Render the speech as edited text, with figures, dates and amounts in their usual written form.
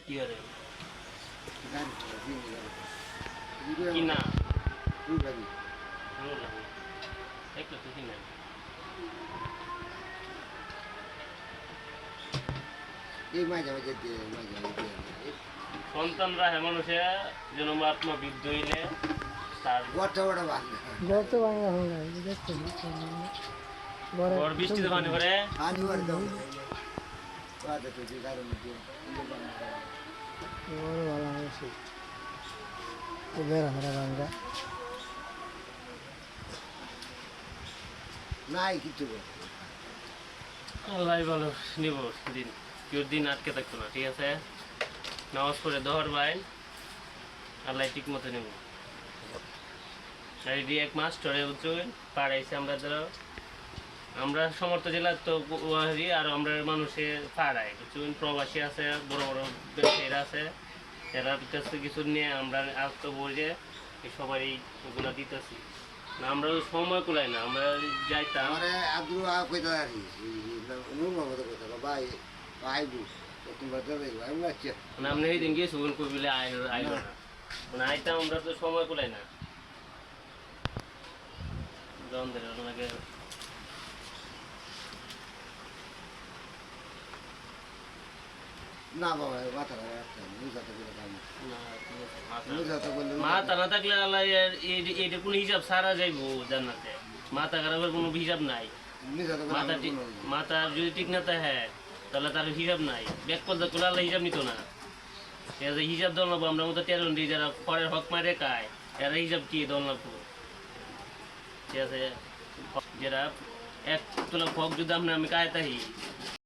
কি করে গাড়ি কি না গাড়ি ভালো লাগে একটু তো কিনা এই মাঝে মাঝে দিয়ে মাঝে মাঝে সন্তানরা মানুষে যেন আত্মবিদ্ধ হইলে তার গড়টা ওটা ভাঙে গড় তো ভাঙা হয় না দেখতে বড় বৃষ্টিতে পানি করে পানি ভরে দাও বাদে তো যে কারণ দিয়ে বড় ভালো হয়েছে তো বেড়া মেরা ভাঙা নাই কিছু আল্লাহ ভালো নিব দিন কেউ দিন আটকে থাকতো না ঠিক আছে নামাজ পড়ে দহর বাইন আল্লাহ ঠিক মতো নেব আর এটি এক মাস ধরে বুঝছেন পাড়াইছে আমরা ধরো আমরা সমর্থ জেলার তো ওয়ারি আর আমরা মানুষের পাড়ায় বুঝছেন প্রবাসী আছে বড় বড় ব্যবসায়ীরা আছে এরা কাছে কিছু নিয়ে আমরা আসতে বলে সবাই ওগুলো দিতেছি না আমরা সময় কুলাই না আমরা যাইতাম আমারে আব্দুল কইতা আছি নুন বাবা তো কইতা ভাই আইবু তোমরা যাবে আমি আছি মানে আপনি এই দিন গিয়েছি ওগুলো কই বলে আইল না মানে আইতাম আমরা তো সময় কুলাই না জনদের ওনাকে না বাবা মাথা রাখতে বুঝাতে বলে কাম বুঝাতে বলে মাথা না থাকলে আল্লাহ এইটা কোনো হিসাব সারা যাইবো জান্নাতে মাথা খারাপের কোনো হিসাব নাই বুঝাতে মাথা মাথা যদি ঠিক না থাকে তাহলে তার হিসাব নাই ব্যাক করতে করলে আল্লাহ হিসাব নিত না ঠিক আছে হিসাব দল নেবো আমরা মতো 13 যারা পরের হক মারে খায় এরা হিসাব কি দল নেবো ঠিক আছে যারা এক তোলা হক যদি আমি কায় তাহি